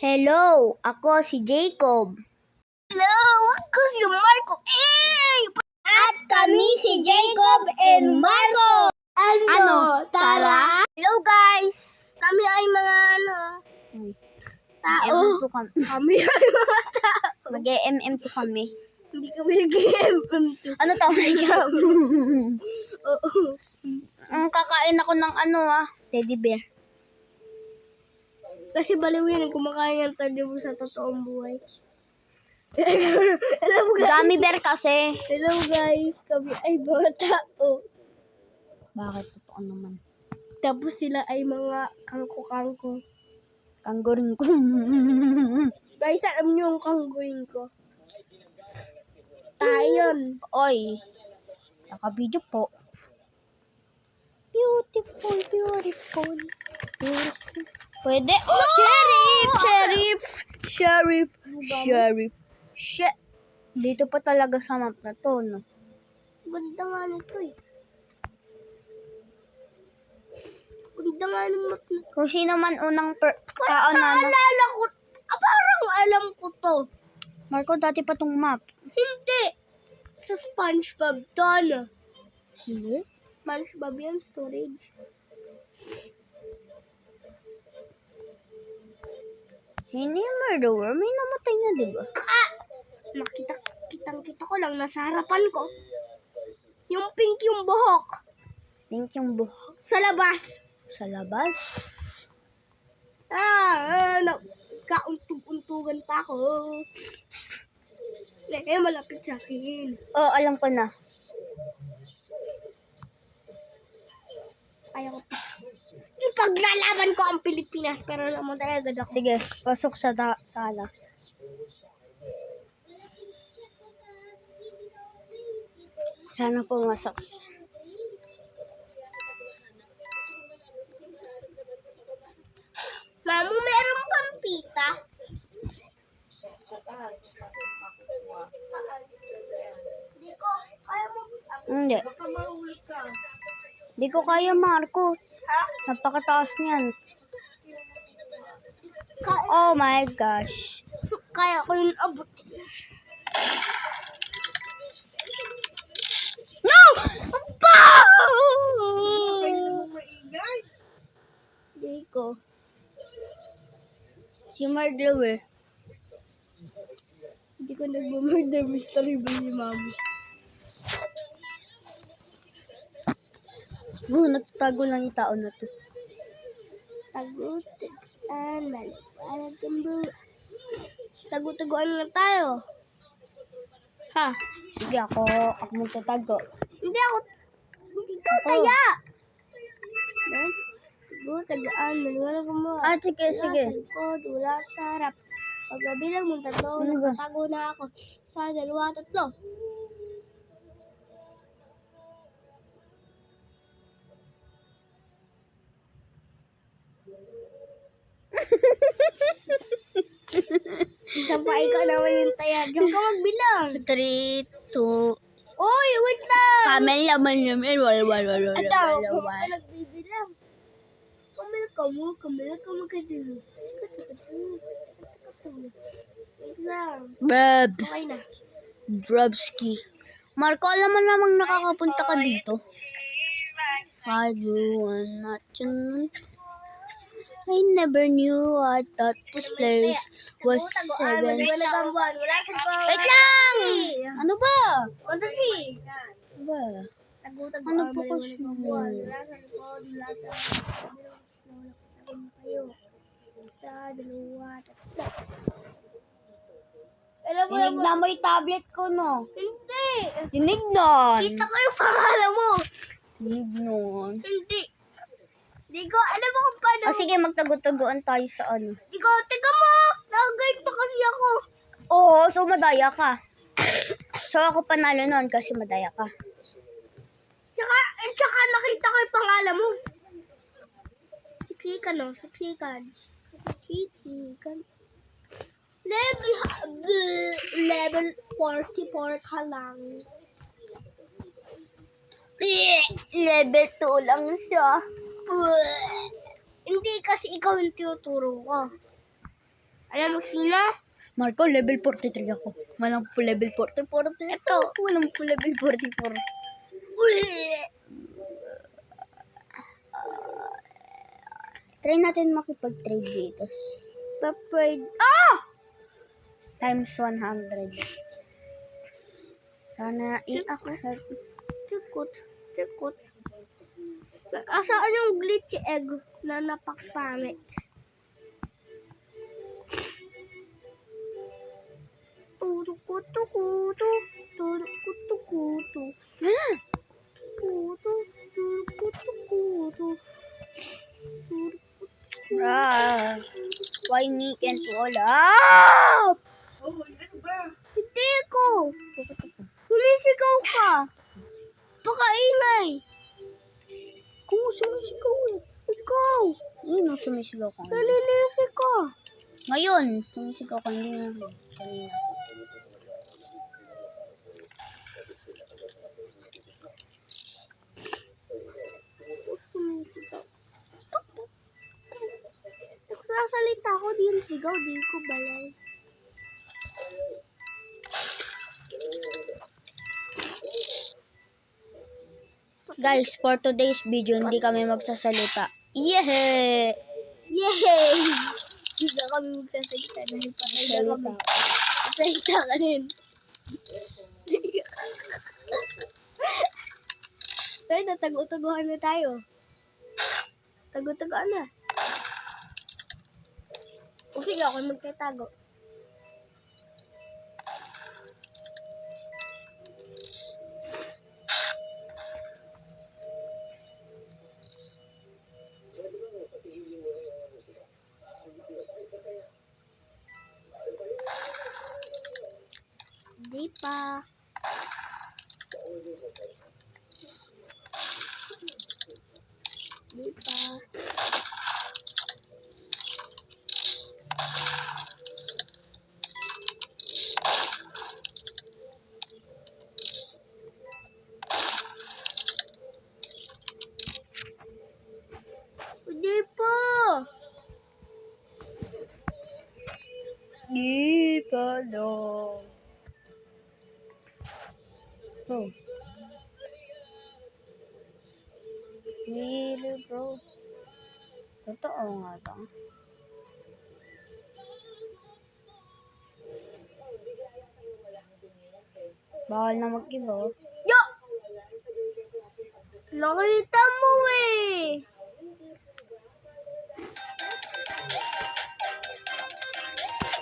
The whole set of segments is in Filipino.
Hello, ako si Jacob. Hello, ako si Marco. At kami si Jacob and Marco. Tara? Hello guys. Kami ay mga tao. MM2 kami. Kami ay mga tao. Mag-MM2 kami. Hindi kami nag-game. Ano to? Oo. Kakain ako ng teddy bear. Kasi baliw yan, kumakain yan tayo sa totoong buhay. Hello guys. Gummy bear kasi. Hello guys, kami ay mga tao. Bakit? Totoo naman. Tapos sila ay mga kangko-kangko. Kanggoring ko. Guys, alam niyo yung kanggoing ko. Tayon. Oy. Naka-video po. Beautiful, beautiful, beautiful. Pwede? Oh! Sheriff. Dito pa talaga sa map na to, no? Ganda nga nito eh. Ganda nga ng map na. Kung sino man unang Parang naalala ko. Parang alam ko to. Marco, dati pa tong map. Hindi. Sa SpongeBob to, no? Hindi? SpongeBob yan, storage. Sino yung murderer? May namatay na, di ba? Kitang-kita ko lang nasa harapan ko. Yung pink yung buhok. Pink yung buhok. Sa labas. Sa labas. Kauntug-untugan pa ako. Malapit sa akin. Oh, alam ko na. Ayaw ko. Ipaglalaban ko ang Pilipinas pero namatay agad ako. Sige, pasok sa sala. Sana pumasok siya. Mamu, meron pang pita? Hindi ko. Kaya mo. Hindi. Baka mahuli ka. Hindi ko kaya, Marco. Ha? Napakataas niyan. Oh my gosh. Kaya ko yun abot. No! Hindi ko. Si murderer. Hindi ko nag-murder mystery ba ni Mami? Nagtatago lang yung tao na to. Tagutan, maliwanag ang buwan. Tago-taguan na tayo. Ha? Sige, ako magtatago. Hindi ka kaya. Tago-tagaan, maliwanag ang buwan. Sige. Wala sa harap. Pagkabilang mong tatlo, Ano ba? nakatago na ako sa 2, 3. Isa pa ikaw naman yung tayag. Diyan ka magbilang. 3, 2, Oy, wait lang. Kamel naman. Wala. Kung ka nagbibilang. Kamila ka mo kadilo. Wait lang. Brab. Okay na. Brabski. Marco, alam mo namang nakakapunta ka dito. I never knew. I thought this place was 7. Maliwanag ang buwan. Wala sa buwan. Wait lang! Ano ba? Fantasy. Ano ba? Tago-tago Ano ang po maliwanag kasi? ang buwan. Wala sa likod, wala sa kayo. Isa, 2, 3. Alam mo Dinig na mo yung tablet ko, no? Hindi. Dinig nun. Kita ko yung pangalan mo. Dinig nun. Hindi. Hindi ko, alam mo kung paano. Sige, magtago-tagoan tayo sa ano. Ikaw, tiga mo. Nakaganto kasi ako. Oo, so madaya ka. So ako panalo nun kasi madaya ka. Tsaka nakita ko yung pangalan mo. Siksikan, no? Siksikan. Level 44 ka lang. Level 2 lang siya. Hindi kasi ikaw yung tinuturo ko. Alam mo sila? Marco, level 43 ako. Walang po level 40. Ito. Walang po level 44. Try natin makipag-trade dito. Papayad. Ah! Times 100. Sana i-accept. Tikot. Asaan yung glitch egg na napakpangit? Turukutukutu. Turukutukutu. Turukutukutu. Why me can't roll up? Hindi ko. Sumisigaw ka. Pakaingay. Kung sumisigaw eh. Ikaw. Ano sumisigaw ka? Nalilisi ka. Ngayon, sumisigaw ka. Hindi nga. Kanina. Sumisigaw. Sasalita ko, di yung sigaw, di ko balay. Guys, for today's video, hindi kami magsasalita. Yehey! Yay! Hindi na kami magsasalita dahil patay na kami. Magsalita ka rin. Pero natago-taguhan na tayo. Tago-taguhan na. O sige, ako magtatago. Hindi pa. Hindi pa. Hindi pa. Di pa daw. Oh. Really, bro. Totoo nga to. Bawal na mag-iba. Yo! Nakita mo eh.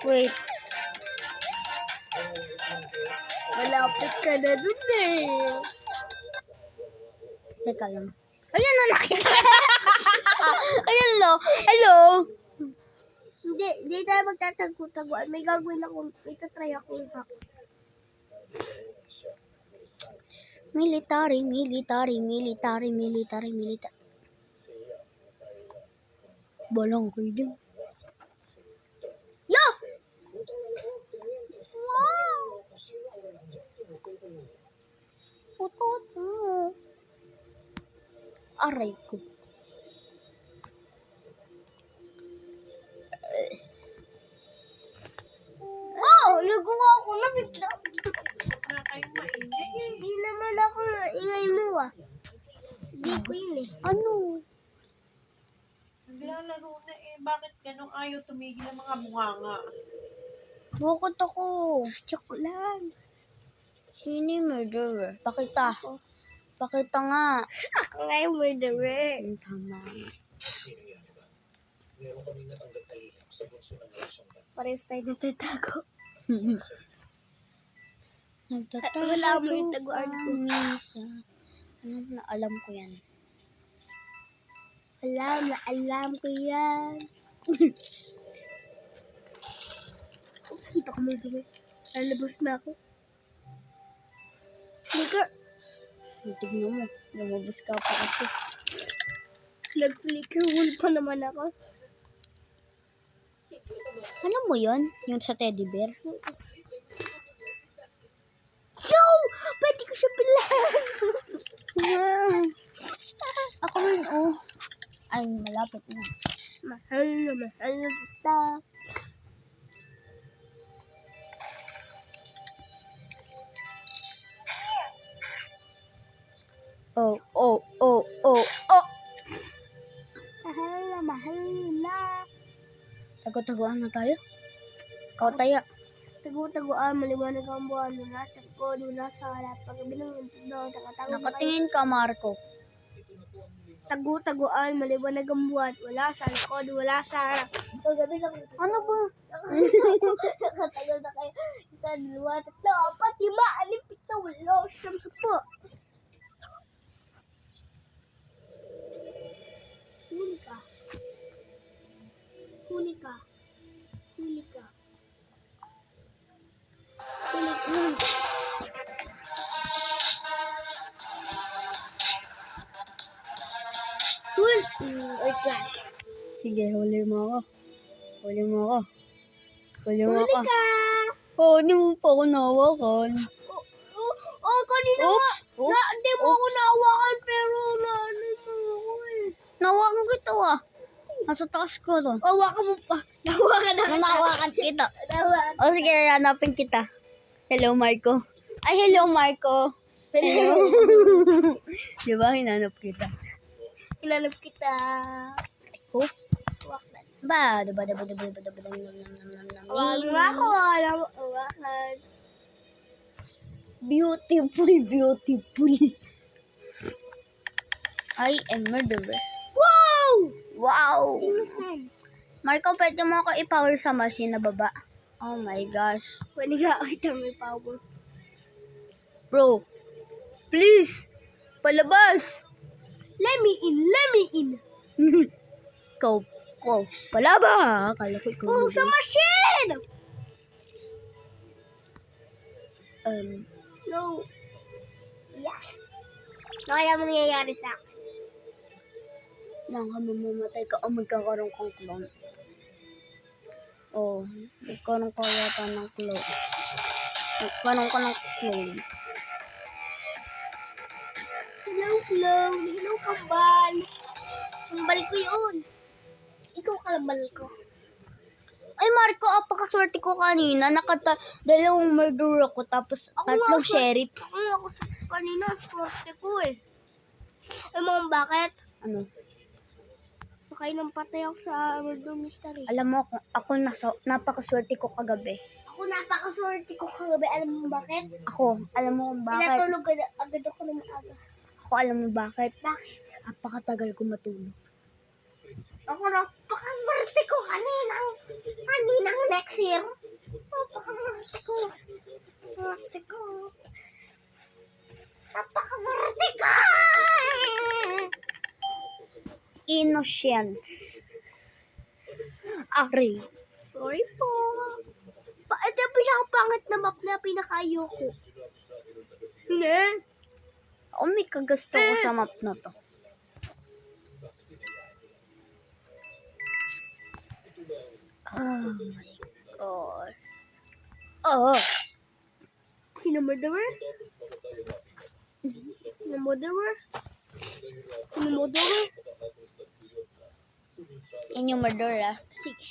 Wait. Malapit ka na dun eh. Teka lang. Ayan na, nakita. Ayan lo. Hello. Hindi tayo magtatago-taguan. May gagawin ako. May tatry ako. Military. Balang kayo din. Yo! Wow! Putot mo. Aray ko. Oh! Nagawa ko na bigla. Na kayo maingay eh. Hindi naman ako ingay mo ah. Hindi ko yun eh. Ano? Naglalaro na eh. Bakit ganun ayaw tumigil ang mga bunganga? Bukod ako. Joke lang. Sino yung murderer? Pakita. Pakita nga. Ako nga yung murderer. Tama. Parehas tayo natatago. Nagtatago Wala mo yung taguan ko. ang minsan. Ano na alam ko yan. Alam ko yan. Oops, kita ko murderer. Lalabas na ako. Nigga, Tignan mo. Lumabas ka pa kasi. nag-flicker wall pa naman ako. Alam mo yon? Yung sa teddy bear? Yo! Pwede ko siya pilahan. Ako rin, oh. Ay, malapit na. Mahal na kita. Tago-taguan na tayo. Ikaw taya. Tagu-taguan, maliwanag ang buwan, wala sa likod, wala sa harap. Paggabi ng daw, nakatago na kayo. Nakatingin ka, Marco. Tagu-taguan, maliwanag ang buwan, wala sa likod, wala sa harap. Paggabi ng Ano ba? nakatago na kayo. Isa, dalawa, tatlo, apat, lima, anim, pito, walo, siyam, sampu. Huli ka. Huli ka. Huli ka. Huli ka. Wait lang. Sige, huli mo ako. Huli mo ako. Huli mo Huli ako. ka. Oh, hindi mo pa ako nahawakan. Kanina Oops! Oops! hindi mo ako nahawakan pero ano mo ako eh. Nahawakan ko ito ah. Nasa taas ko to. Hawakan mo pa. Nahawakan na. Nahawakan kita. Nahawakan. O sige, hanapin kita. Hello, Marco. Ay, hello, Marco. Hello. Di ba, hinanap kita? Inanap kita. Oh, Hawakan. ba? Hawakan mo ako. Hawakan. Beautiful, beautiful. I am murderer. Wow! Wow! Innocent. Marco, pwede mo ako i-power sa machine na baba. Oh my gosh. Pwede ka kita may power. Bro, please, palabas. Let me in. Let me in. Ikaw, palaba. Akala ko ikaw. Oh, sa machine! No. Yes. No, kaya mangyayari sa akin. Nang mamamatay ka o magkakaroon kang clone. Oh, magkaroon ka yata ng clone. Magkaroon ka ng clone. Hello, hello. Hello, kambal. Kambal ko yun. Ikaw kambal ko. Ay, Marco, apakaswerte ko kanina. Dalawang murder ako, tapos Ako tatlong nga, sheriff. Ako sa kanina, swerte ko eh. Alam mo bakit? Ano? Sakay ng patay ako sa murder mystery. Alam mo, ako napakaswerte ko kagabi. Ako napakaswerte ko kagabi. Alam mo bakit? Ako, alam mo kung bakit? Pinatulog agad ako ng maaga. Ako, alam mo bakit? Bakit? Apakatagal ko matulog. Ako napakaswerte ko kaninang next year. Napakaswerte ko. Swerte ko. Napakaswerte ko. Innocence. Ari. Sorry po. Ito yung pinakapangit na map na pinaka-ayoko. Ne? Ako may kagusto ko sa map na to. Oh my God. Oh. Sino murderer? Sino murderer? Sino murderer? Yan yung murder ah. Sige.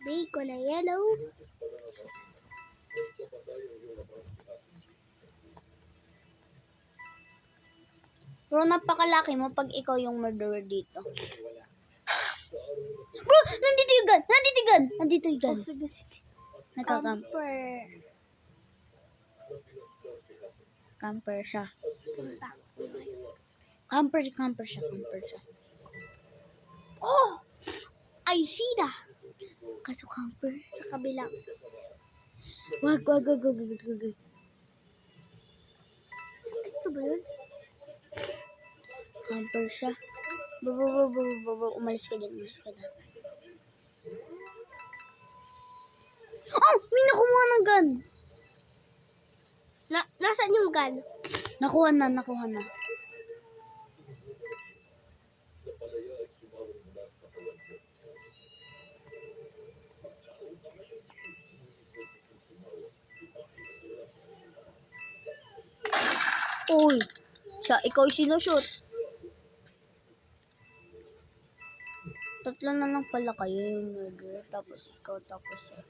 Bacon na yellow. Pero napakalaki mo pag ikaw yung murderer dito. Bro, nandito yung gun! Nandito yung gun! Nandito yung gun. Sige. Nagkakam. Camper. Camper siya. Punta. Camper siya. Oh! I see na. Kaso camper. Sa kabilang. Wag. Ito ba yun? Camper siya. Umalis ka dyan. Oh! May nakuha ng gun! Nasaan yung gun? Nakuha na. Uy! Siya, ikaw sinushoot. Tatlo na lang pala kayo yung murder. Tapos ikaw, tapos siya.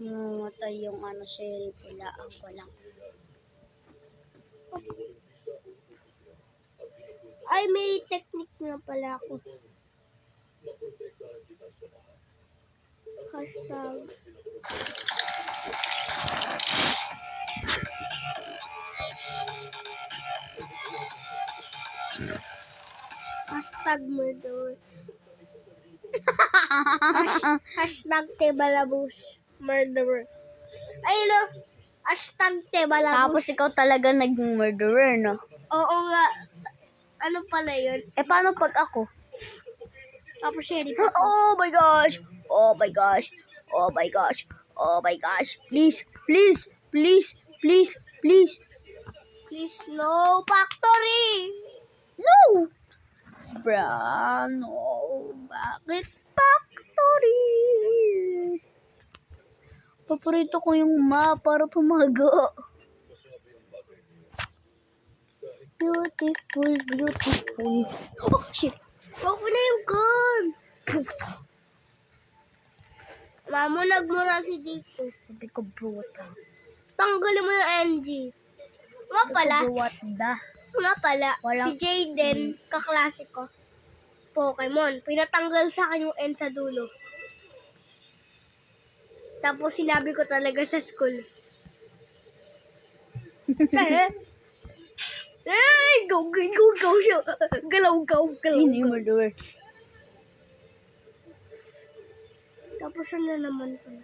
Mamatay yung ano, sheriff. Walaan ko lang. Ay, may technique na pala ako. Hashtag. Hashtag murder. Hashtag Tebalabus murderer. Ayun na. Hashtag Tebalabus. Tapos ikaw talaga naging murderer, no? Oo nga. Ano pala yun? Eh, paano pag ako? Tapos sheriff. Oh my gosh! Oh my gosh! Oh my gosh! Oh my gosh! Please! Please! Please! Please! Please! Please, no factory! No! Bra, no. Bakit factory? Paborito ko yung para tumago. Beautiful, beautiful. Oh, shit. Huwag mo na yung gun! Mamo, nagmura si dito. Sabi ko, bruta. Tanggalin mo yung NG. Nga pala, Bruta. si Jaden, kaklase ko. Pokemon. Pinatanggal sa akin yung N sa dulo. Tapos sinabi ko talaga sa school. Go siya. Galaw. Sino yung murderer? Tapos yun na naman pala.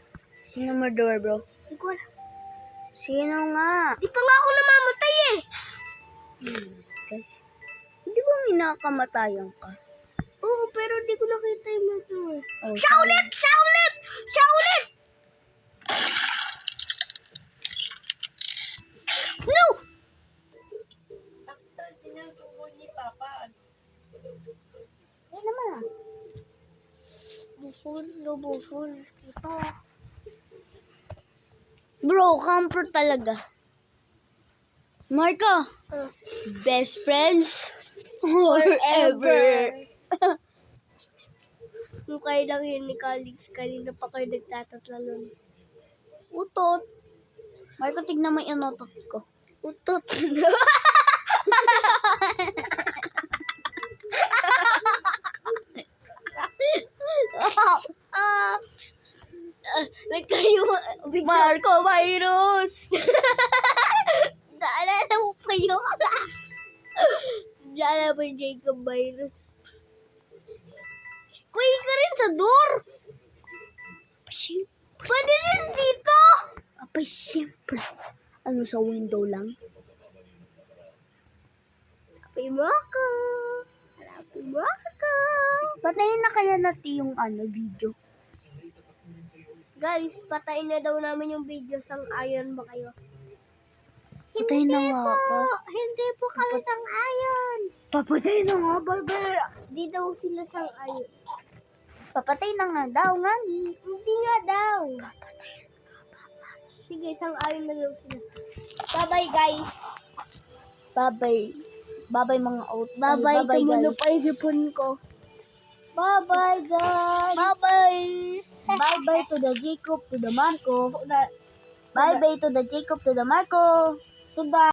Sino yung murderer, bro? Hindi ko alam. Sino nga? Di pa nga ako namamatay eh. Okay. Hindi ba may nakakamatayan ka? Oo, pero di ko nakita yung murderer. Oh, Siya ulit! No! Taktan, sinasubo ni Papa. Hindi naman ah. Bufol. Ito. Bro, camper talaga. Marco, best friends forever. Yung kayo lang yun ni Calix. Kanina pa kayo nagtatatlalon. Utot. Marco, tignan mo yung utot ko. Utot. Nagkayo. Marco, virus! Naalala mo pa yun? Naalala mo yung Jacob virus? Kuya ka rin sa door. Pwede rin dito. Abay, siyempre. Ano, sa window lang? Happy Maka. Patayin na kaya natin yung video. Guys, patayin na daw namin yung video. Sang-ayon ba kayo? Patayin na nga ako. Hindi po kami sang-ayon. Papatayin na nga, barber. Di daw sila sang-ayon. Papatay na nga daw, nga. Hindi nga daw. Sige, sang-ayon na daw sila. Bye-bye, guys. Bye-bye. Bye-bye, mga out. Bye-bye, Bye-bye, tumulo guys. pa yung sipon ko. Bye-bye, guys. Bye-bye. Bye-bye to the Jacob, to the Marco. Bye-bye to the Jacob, to the Marco. To the